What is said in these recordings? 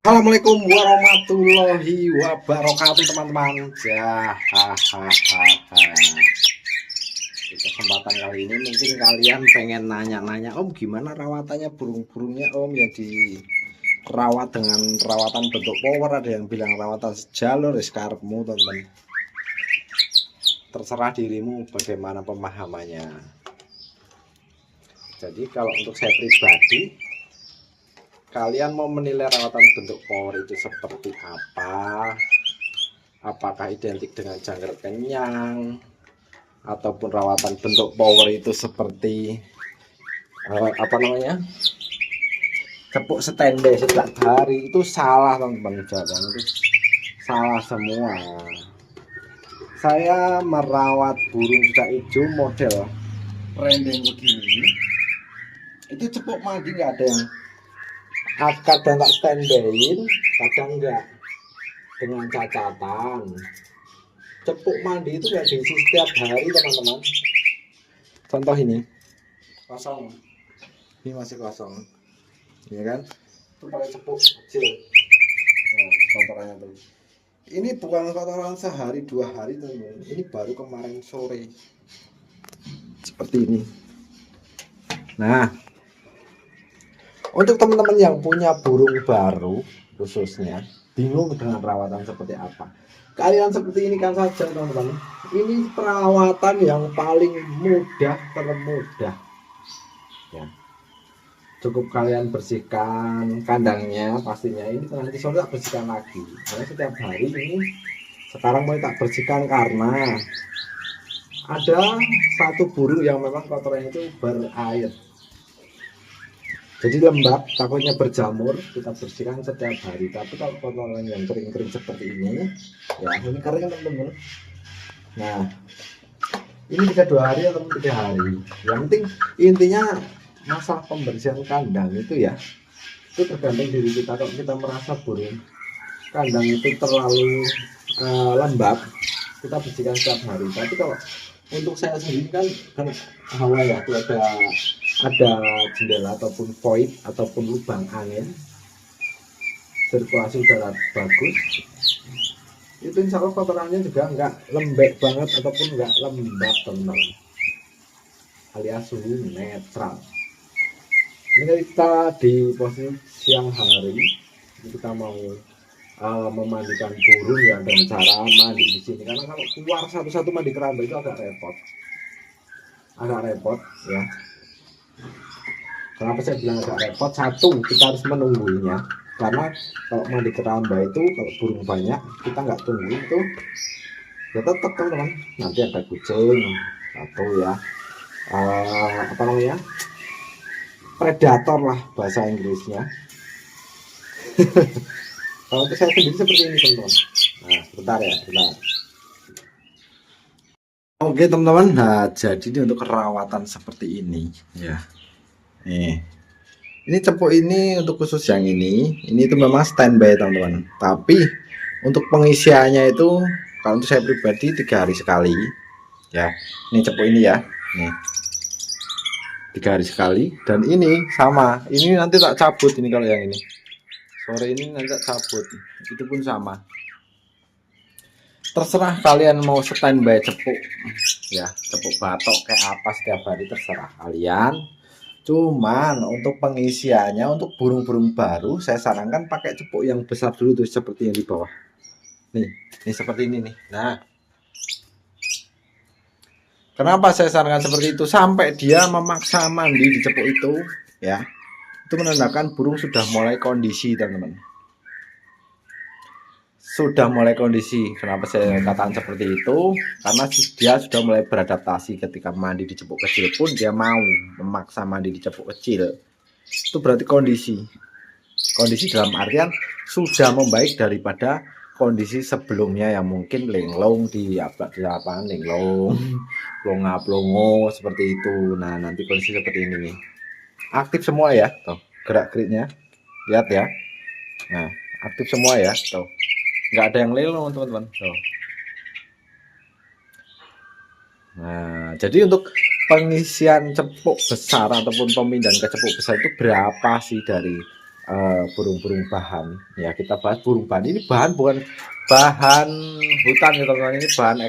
Assalamualaikum warahmatullahi wabarakatuh teman-teman. Ya, hahaha. Di kesempatan kali ini mungkin kalian pengen nanya-nanya, Om, gimana rawatannya burung-burungnya Om yang dirawat dengan rawatan bentuk power. Ada yang bilang rawatan sejalur, karepmu teman-teman. Terserah dirimu bagaimana pemahamannya. Jadi kalau untuk saya pribadi, kalian mau menilai rawatan bentuk power itu seperti apa? Apakah identik dengan jangkrik kenyang, ataupun rawatan bentuk power itu seperti cepuk standby setiap hari? Itu salah teman-teman, jawaban itu salah semua. Saya merawat burung cucak hijau model rendeng begini, itu cepuk mandi nggak ada yang kadang tak standbyin, kadang enggak, dengan catatan cepuk mandi itu nggak diisi setiap hari teman-teman. Contoh ini kosong, ini masih kosong ya kan, itu pakai cepuk kecil. Nah, kotorannya tuh, ini bukan kotoran sehari dua hari teman-teman, ini baru kemarin sore seperti ini. Nah, untuk teman-teman yang punya burung baru khususnya bingung dengan rawatan seperti apa, kalian seperti ini kan saja teman-teman. Ini perawatan yang paling mudah, termudah ya. Cukup kalian bersihkan kandangnya, pastinya ini nanti sore tak bersihkan lagi, karena setiap hari ini sekarang mau tak bersihkan karena ada satu burung yang memang kotorannya itu berair, jadi lembab, takutnya berjamur. Kita bersihkan setiap hari. Tapi kalau kotoran yang kering-kering seperti ini, ya ini kering teman-teman. Nah, ini bisa 2 hari atau 3 hari. Yang penting intinya masalah pembersihan kandang itu ya, itu tergantung diri kita. Kalau kita merasa burung kandang itu terlalu lembab, kita bersihkan setiap hari. Tapi kalau untuk saya sendiri kan hawa ya, ada jendela ataupun void ataupun lubang angin, sirkulasi udara bagus, itu insya Allah kotorannya juga nggak lembek banget ataupun nggak lembab teman-teman, alias suhu netral. Ini kita di posisi siang hari, kita mau memandikan burung ya dengan cara mandi di sini, karena kalau keluar satu-satu mandi keramba itu agak repot ya. Kenapa saya bilang agak repot? Satu, kita harus menunggunya, karena kalau mandi keramba itu kalau burung banyak kita nggak tunggu itu ya tetap teman-teman, nanti ada kucing atau ya predator lah bahasa Inggrisnya. Kalau untuk saya sendiri seperti ini teman-teman. Nah sebentar. Oke teman-teman, nah jadi ini untuk perawatan seperti ini ya. Ini cepuk ini untuk khusus yang ini itu memang standby teman-teman. Tapi untuk pengisiannya itu kalau untuk saya pribadi 3 hari sekali ya. Ini cepuk ini ya, nih 3 hari sekali. Dan ini sama, ini nanti tak cabut. Ini kalau yang ini sore ini nanti tak cabut, itu pun sama. Terserah kalian mau standby cepuk ya, cepuk batok kayak apa setiap hari, terserah kalian. Cuman untuk pengisiannya untuk burung-burung baru saya sarankan pakai cepuk yang besar dulu tuh, seperti yang di bawah nih seperti ini nih. Nah, kenapa saya sarankan seperti itu? Sampai dia memaksa mandi di cepuk itu ya, itu menandakan burung sudah mulai kondisi teman-teman, sudah mulai kondisi. Kenapa saya katakan seperti itu? Karena dia sudah mulai beradaptasi. Ketika mandi di cepuk kecil pun dia mau memaksa mandi di cepuk kecil. Itu berarti kondisi dalam artian sudah membaik daripada kondisi sebelumnya yang mungkin linglung di lapangan, linglung plonga-plongo seperti itu. Nah nanti kondisi seperti ini nih, aktif semua ya, tuh gerak-geriknya lihat ya. Nah aktif semua ya, tuh nggak ada yang lelong teman-teman. Nah jadi untuk pengisian cepuk besar ataupun pemindahan ke cepuk besar itu berapa sih dari burung-burung bahan. Ya, kita bahas burung bahan. Ini bahan bukan bahan hutan ya teman-teman, ini bahan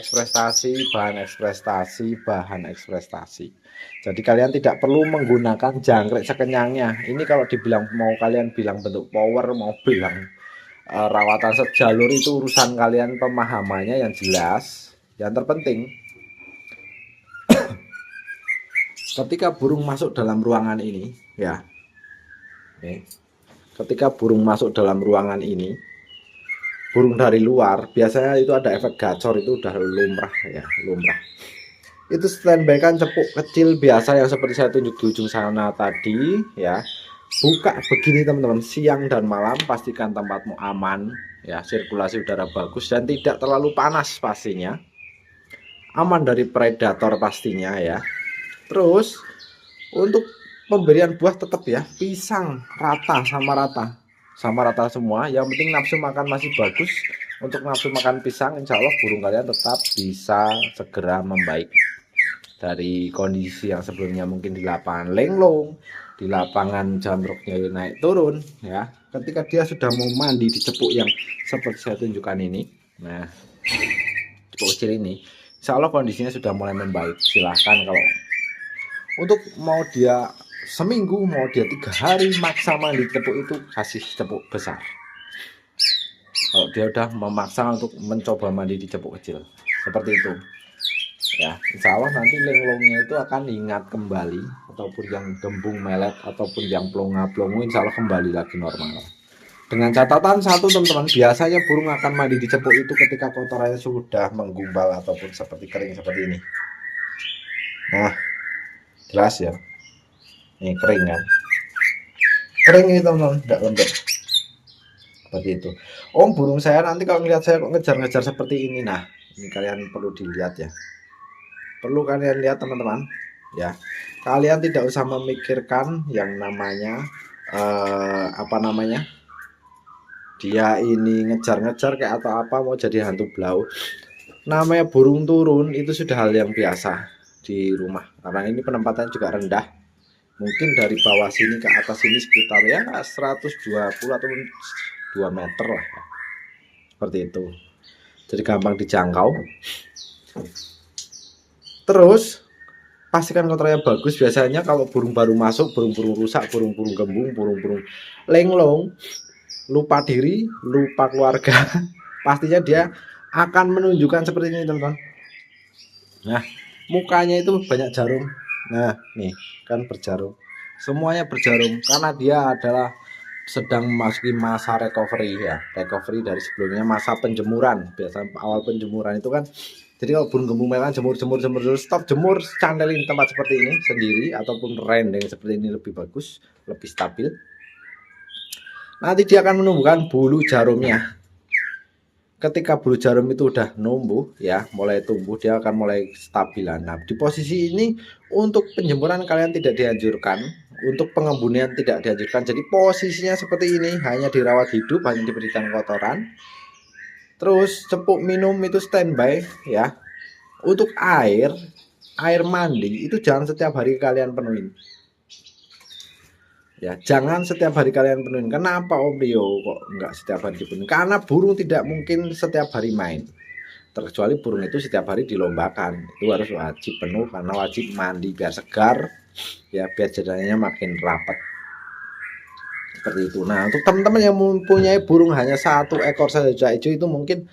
ekspektasi. Jadi kalian tidak perlu menggunakan jangkrik sekenyangnya. Ini kalau dibilang mau kalian bilang bentuk power, mau bilang rawatan sejalur, itu urusan kalian pemahamannya yang jelas. Yang terpenting ketika burung masuk dalam ruangan ini ya. Oke. Ketika burung masuk dalam ruangan ini, burung dari luar biasanya itu ada efek gacor, itu udah lumrah ya, lumrah. Itu standby kan cepuk kecil biasa yang seperti saya tunjuk di ujung sana tadi ya. Buka begini teman-teman, siang dan malam, pastikan tempatmu aman ya, sirkulasi udara bagus dan tidak terlalu panas pastinya. Aman dari predator pastinya ya. Terus untuk pemberian buah tetap ya, pisang rata semua. Yang penting nafsu makan masih bagus. Untuk nafsu makan pisang, insya Allah burung kalian tetap bisa segera membaik dari kondisi yang sebelumnya mungkin di lapangan lenglong, di lapangan jamroknya naik turun ya. Ketika dia sudah mau mandi di cepuk yang seperti saya tunjukkan ini, nah cepuk kecil ini, insya Allah kondisinya sudah mulai membaik. Silahkan kalau untuk mau dia seminggu, mau dia 3 hari maksa mandi cepuk, itu kasih cepuk besar. Kalau dia udah memaksa untuk mencoba mandi di cepuk kecil seperti itu ya, insya Allah nanti lenglongnya itu akan ingat kembali, ataupun yang gembung melet ataupun yang plonga-plongo, insya Allah kembali lagi normal. Dengan catatan satu teman-teman, biasanya burung akan mandi di cepuk itu ketika kotorannya sudah menggumpal ataupun seperti kering seperti ini. Nah jelas ya, ini kering kan, kering ini teman-teman, tidak lembek seperti itu. Burung saya nanti kalau ngeliat saya kok ngejar-ngejar seperti ini, nah ini kalian perlu dilihat ya, perlu kalian lihat teman-teman ya. Kalian tidak usah memikirkan yang namanya dia ini ngejar-ngejar kayak atau apa, mau jadi hantu blau. Namanya burung turun itu sudah hal yang biasa di rumah, karena ini penempatan juga rendah. Mungkin dari bawah sini ke atas ini sekitar ya 120 atau 2 meter lah ya. Seperti itu, jadi gampang dijangkau. Terus pastikan kotorannya bagus. Biasanya kalau burung baru masuk, burung-burung rusak, burung-burung gembung, burung-burung lenglong, lupa diri, lupa keluarga, pastinya dia akan menunjukkan seperti ini teman-teman. Nah mukanya itu banyak jarum, nah nih kan berjarum, semuanya berjarum karena dia adalah sedang memasuki masa recovery ya, recovery dari sebelumnya masa penjemuran. Biasa awal penjemuran itu kan, jadi kalau burung gembung merah jemur, stop jemur, candelin tempat seperti ini sendiri ataupun rendeng seperti ini, lebih bagus, lebih stabil. Nanti dia akan menumbuhkan bulu jarumnya. Ketika bulu jarum itu udah numbuh ya, mulai tumbuh, dia akan mulai stabilan. Nah di posisi ini untuk penjemuran kalian tidak dianjurkan, untuk pengembunian tidak dianjurkan. Jadi posisinya seperti ini, hanya dirawat hidup, hanya diberikan kotoran. Terus cepuk minum itu standby ya. Untuk air mandi itu jangan setiap hari kalian penuhin ya, jangan setiap hari kalian penuhin. Kenapa Om Rio kok enggak setiap hari dipenuhin? Karena burung tidak mungkin setiap hari main, terkecuali burung itu setiap hari dilombakan, itu harus wajib penuh karena wajib mandi biar segar ya, biar jadinya makin rapat seperti itu. Nah untuk teman-teman yang mempunyai burung hanya 1 ekor saja hijau, itu mungkin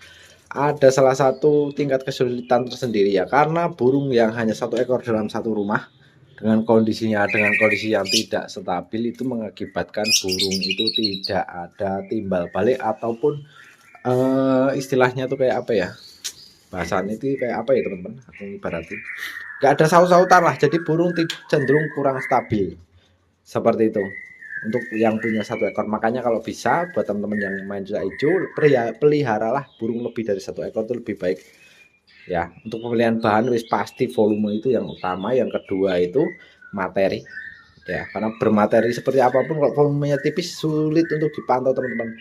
ada salah satu tingkat kesulitan tersendiri ya, karena burung yang hanya 1 ekor dalam satu rumah dengan kondisi yang tidak stabil, itu mengakibatkan burung itu tidak ada timbal balik ataupun istilahnya tuh kayak apa ya, bahasannya itu kayak apa ya teman-teman, aku ibaratin gak ada saut-sautan lah. Jadi burung cenderung kurang stabil seperti itu untuk yang punya 1 ekor. Makanya kalau bisa buat teman-teman yang main jejak hijau, peliharalah burung lebih dari 1 ekor, itu lebih baik ya. Untuk pemilihan bahan wis pasti volume itu yang utama, yang kedua itu materi ya, karena bermateri seperti apapun kalau volumenya tipis sulit untuk dipantau teman-teman,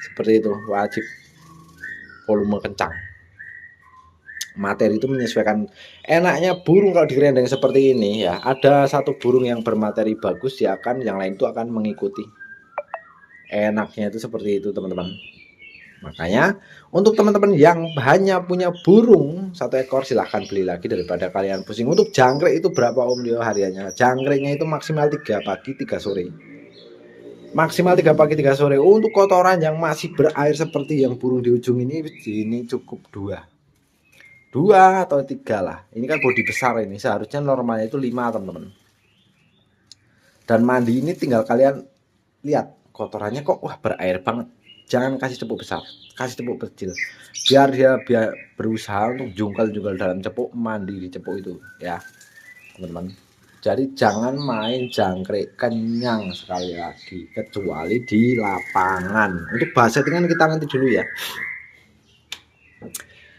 seperti itu. Wajib volume kencang, materi itu menyesuaikan. Enaknya burung kalau direndeng seperti ini ya, ada 1 burung yang bermateri bagus, dia akan, yang lain itu akan mengikuti Enaknya itu seperti itu teman-teman. Makanya untuk teman-teman yang hanya punya burung 1 ekor, silahkan beli lagi daripada kalian pusing. Untuk jangkrik itu berapa Om Dio hariannya? Jangkriknya itu maksimal 3 pagi 3 sore. Maksimal 3 pagi 3 sore. Untuk kotoran yang masih berair seperti yang burung di ujung ini cukup 2 atau 3 lah. Ini kan bodi besar ini. Seharusnya normalnya itu 5 teman-teman. Dan mandi ini tinggal kalian lihat kotorannya kok wah berair banget. Jangan kasih cepuk besar, kasih cepuk kecil. Biar dia berusaha untuk jungkal-jungkal dalam cepuk, mandi di cepuk itu ya, teman-teman. Jadi jangan main jangkrik kenyang sekali lagi, kecuali di lapangan. Untuk bahasa settingan kita nanti dulu ya.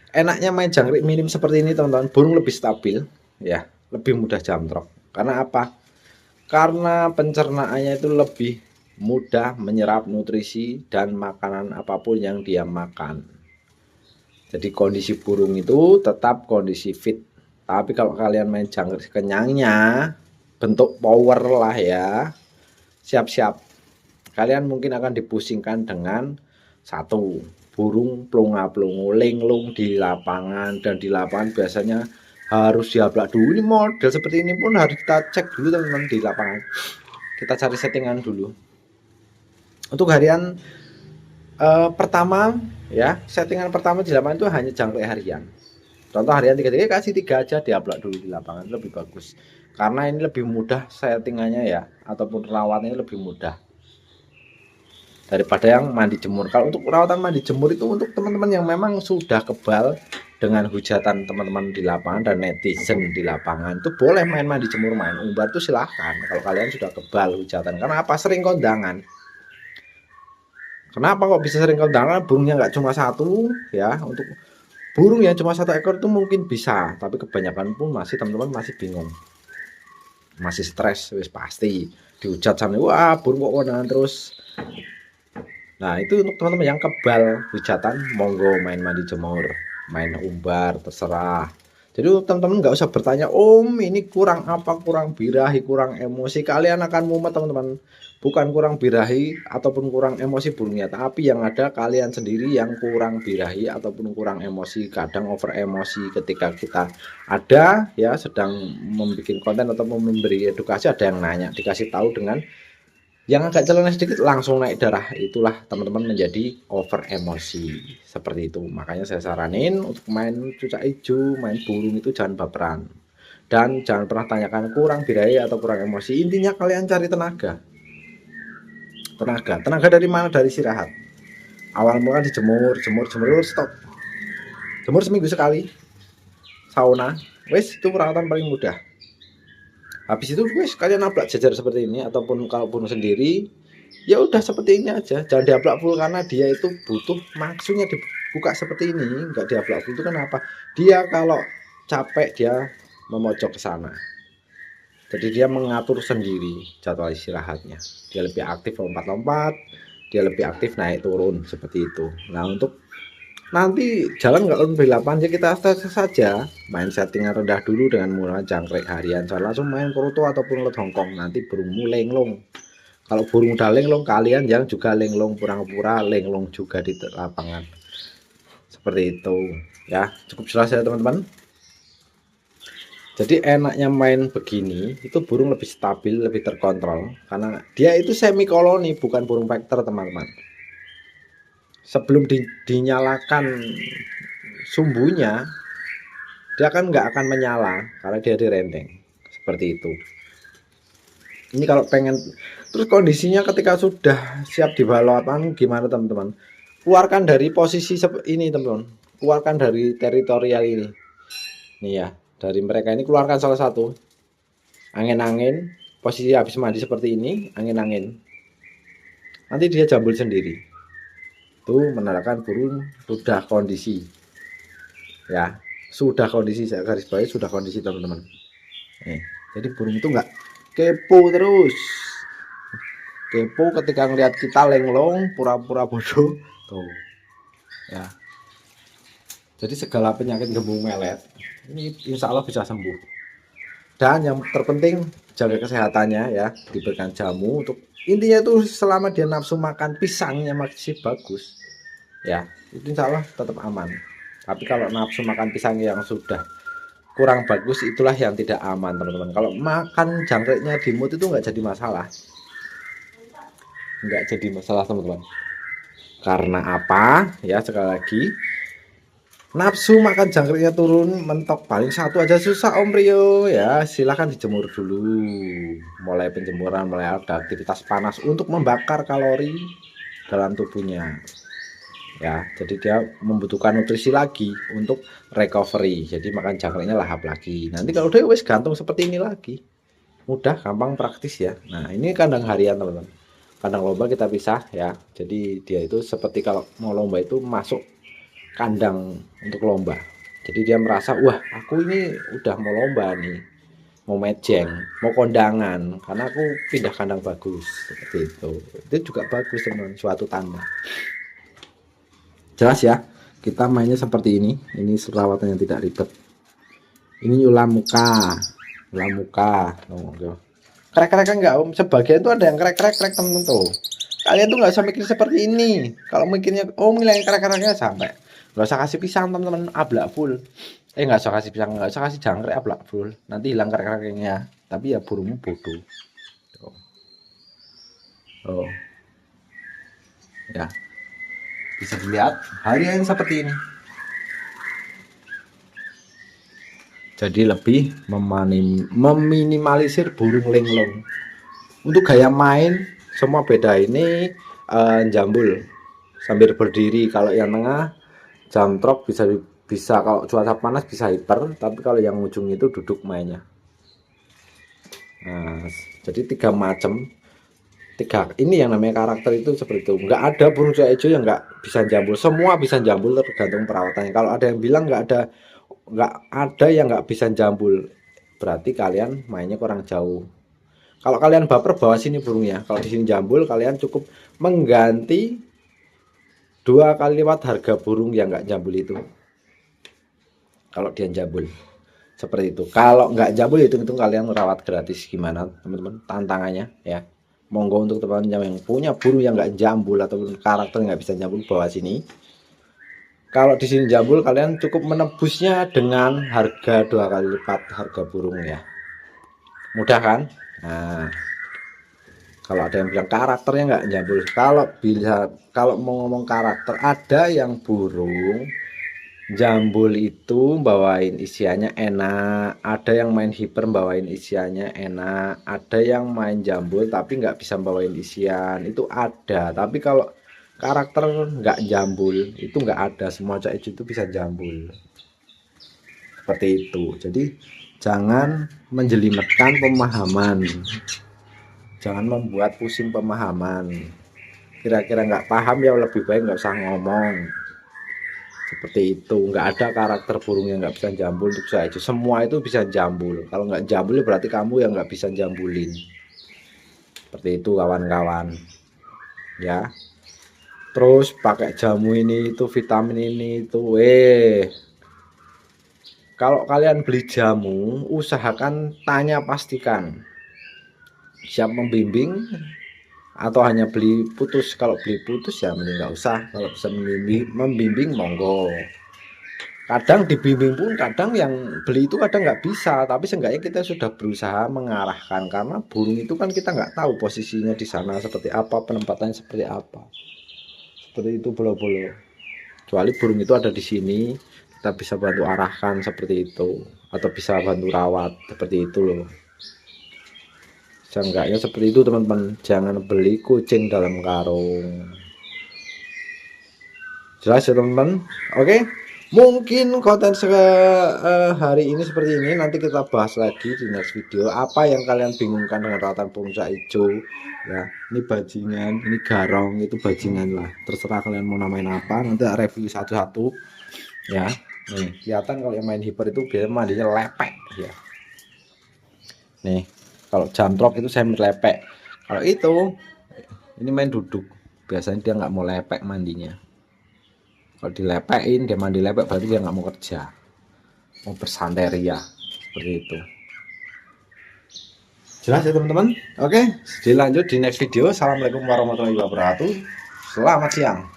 Enaknya main jangkrik minim seperti ini teman-teman, burung lebih stabil ya, lebih mudah jamtrok. Karena apa? Karena pencernaannya itu lebih mudah menyerap nutrisi dan makanan apapun yang dia makan. Jadi kondisi burung itu tetap kondisi fit. Tapi kalau kalian main jangkrik kenyangnya, bentuk power lah ya, siap-siap. Kalian mungkin akan dipusingkan dengan satu, burung plunga-plungu linglung di lapangan. Dan di lapangan biasanya harus diablak dulu. Ini model seperti ini pun harus kita cek dulu teman-teman di lapangan. Kita cari settingan dulu. Untuk harian pertama ya, settingan pertama di lapangan itu hanya jangkrik harian. Contoh harian 3 kasih 3 aja, diablak dulu di lapangan, lebih bagus. Karena ini lebih mudah settingannya ya, ataupun rawatnya lebih mudah daripada yang mandi jemur. Kalau untuk perawatan mandi jemur itu untuk teman-teman yang memang sudah kebal dengan hujatan teman-teman di lapangan dan netizen di lapangan, itu boleh main mandi jemur, main umbar itu silahkan. Kalau kalian sudah kebal hujatan, karena apa? Sering kondangan. Kenapa kok bisa sering kondangan? Burungnya nggak cuma satu ya. Untuk burung yang cuma 1 ekor itu mungkin bisa, tapi kebanyakan pun masih teman-teman masih bingung, masih stres, wis pasti dihujat sama wah burung kok kondangan terus. Nah itu untuk teman-teman yang kebal hujatan, monggo main mandi jemur, main umbar, terserah. Jadi teman-teman nggak usah bertanya, Om ini kurang apa, kurang birahi, kurang emosi. Kalian akan mumet teman-teman. Bukan kurang birahi ataupun kurang emosi burungnya, tapi yang ada kalian sendiri yang kurang birahi ataupun kurang emosi. Kadang over emosi ketika kita ada ya sedang membuat konten atau memberi edukasi, ada yang nanya, dikasih tahu dengan yang agak celana sedikit langsung naik darah. Itulah teman-teman menjadi over emosi seperti itu. Makanya saya saranin untuk main cucak hijau, main burung itu jangan baperan, dan jangan pernah tanyakan kurang birahi atau kurang emosi. Intinya kalian cari tenaga dari mana? Dari istirahat. Awal mula dijemur, jemur stop, jemur seminggu sekali, sauna, wes itu perawatan paling mudah. Habis itu wes kalian ablak jajar seperti ini, ataupun kalau bunuh sendiri ya udah seperti ini aja. Jangan diablak full karena dia itu butuh maksudnya dibuka seperti ini, enggak diablak full. Itu kenapa? Dia kalau capek dia memojok ke sana. Jadi dia mengatur sendiri jadwal istirahatnya. Dia lebih aktif lompat-lompat, dia lebih aktif naik turun seperti itu. Nah untuk nanti jalan nggak lebih 8 ya kita tes saja main settingan rendah dulu dengan mula jangkrik harian. Jangan langsung main kroto ataupun let Hongkong, nanti burungmu lenglong. Kalau burung udah lenglong, kalian yang juga lenglong, pura-pura lenglong juga di lapangan. Seperti itu ya, cukup jelas ya teman-teman. Jadi enaknya main begini itu burung lebih stabil, lebih terkontrol karena dia itu semi koloni, bukan burung vektor teman-teman. Sebelum dinyalakan sumbunya, dia kan nggak akan menyala karena dia direnteng seperti itu. Ini kalau pengen terus kondisinya ketika sudah siap di balapan gimana teman-teman? Keluarkan dari posisi ini teman-teman, keluarkan dari teritorial ini. Nih ya, dari mereka ini keluarkan salah satu. Angin-angin, posisi habis mandi seperti ini, angin-angin. Nanti dia jambul sendiri. Itu menandakan burung sudah kondisi. Ya, sudah kondisi, saya garis bawahi sudah kondisi teman-teman. Jadi burung itu enggak kepo terus. Kepo ketika ngelihat kita lenglong, pura-pura bodoh. Tuh. Ya. Jadi segala penyakit gembung melet ini insya Allah bisa sembuh. Dan yang terpenting jaga kesehatannya ya, diberikan jamu untuk Intinya tuh selama dia nafsu makan pisangnya masih bagus ya, itu insya Allah tetap aman. Tapi kalau nafsu makan pisang yang sudah kurang bagus, itulah yang tidak aman teman-teman. Kalau makan jangkriknya di mood itu nggak jadi masalah, teman-teman. Karena apa ya, sekali lagi, nafsu makan jangkriknya turun mentok paling satu aja susah Om Rio ya. Silahkan dijemur dulu, mulai penjemuran, mulai ada aktivitas panas untuk membakar kalori dalam tubuhnya ya. Jadi dia membutuhkan nutrisi lagi untuk recovery, jadi makan jangkriknya lahap lagi. Nanti kalau udah wes gantung seperti ini lagi, mudah, gampang, praktis ya. Nah ini kandang harian teman-teman. Kandang lomba kita pisah ya, jadi dia itu seperti kalau mau lomba itu masuk kandang untuk lomba. Jadi dia merasa, wah aku ini udah mau lomba nih, mau mejeng, mau kondangan, karena aku pindah kandang bagus. Seperti itu juga bagus teman-teman, suatu tanda. Jelas ya, kita mainnya seperti ini perawatan yang tidak ribet. Ini nyulam muka, krek-krek enggak Om, sebagian tuh ada yang krek-krek temen-temen tuh. Kalian tuh nggak usah mikir seperti ini. Kalau mikirnya ngilangin krek-kreknya sampai nggak usah kasih pisang teman-teman, ablak full. Nggak usah kasih pisang, nggak usah kasih jangkrik, ablak full, nanti hilang krek-kreknya. Tapi ya burungmu bodoh. Oh ya, bisa dilihat harian seperti ini. Jadi lebih meminimalisir burung linglung. Untuk gaya main semua beda. Ini jambul sambil berdiri, kalau yang tengah jamtrok bisa kalau cuaca panas bisa hiper, tapi kalau yang ujung itu duduk mainnya. Nah, jadi tiga ini yang namanya karakter itu seperti itu. Nggak ada burung cuek hijau yang nggak bisa jambul, semua bisa jambul tergantung perawatannya. Kalau ada yang bilang nggak ada yang nggak bisa jambul, berarti kalian mainnya kurang jauh. Kalau kalian baper, bawa sini burungnya. Kalau di sini jambul, kalian cukup mengganti 2 kali lipat harga burung yang nggak jambul itu. Kalau dia jambul seperti itu. Kalau nggak jambul, hitung-hitung kalian merawat gratis. Gimana teman-teman tantangannya ya? Monggo untuk teman-teman yang punya burung yang nggak jambul ataupun karakter nggak bisa jambul, bawa sini. Kalau di sini jambul, kalian cukup menebusnya dengan harga 2 kali lipat harga burung ya. Mudah kan? Nah, kalau ada yang bilang karakternya nggak jambul, kalau mau ngomong karakter, ada yang burung jambul itu bawain isiannya enak, ada yang main hiper bawain isiannya enak, ada yang main jambul tapi nggak bisa bawain isian, itu ada. Tapi kalau karakter nggak jambul itu nggak ada, semua cak itu bisa jambul seperti itu. Jadi jangan menjelimetkan pemahaman, jangan membuat pusing pemahaman. Kira-kira nggak paham ya lebih baik nggak usah ngomong seperti itu. Nggak ada karakter burung yang nggak bisa jambul untuk saya itu, semua itu bisa jambul. Kalau nggak jambul berarti kamu yang nggak bisa jambulin, seperti itu kawan-kawan ya. Terus pakai jamu ini itu, vitamin ini itu, kalau kalian beli jamu, usahakan tanya, pastikan siap membimbing atau hanya beli putus. Kalau beli putus ya mending nggak usah. Kalau bisa membimbing monggo. Kadang dibimbing pun kadang yang beli itu kadang nggak bisa, tapi seenggaknya kita sudah berusaha mengarahkan, karena burung itu kan kita nggak tahu posisinya di sana seperti apa, penempatannya seperti apa. Seperti itu bolo-bolo. Kecuali burung itu ada di sini, kita bisa bantu arahkan seperti itu, atau bisa bantu rawat seperti itu loh. Seenggaknya seperti itu teman-teman. Jangan beli kucing dalam karung. Jelas ya teman-teman? Oke, mungkin konten hari ini seperti ini. Nanti kita bahas lagi di next video apa yang kalian bingungkan dengan rawatan burung cuek hijau ya. Ini bajingan, ini garong, itu bajingan lah, terserah kalian mau namain apa. Nanti review satu-satu ya. Nih kelihatan kalau yang main hiper itu biasanya mandinya lepek ya. Nih kalau jamtrok itu saya lepek. Kalau itu ini main duduk, biasanya dia nggak mau lepek mandinya. Kalau dilepekin dia mandi lepek, berarti dia nggak mau kerja, mau bersanteria seperti itu. Jelas ya teman-teman. Oke, dilanjut di next video. Assalamualaikum warahmatullahi wabarakatuh. Selamat siang.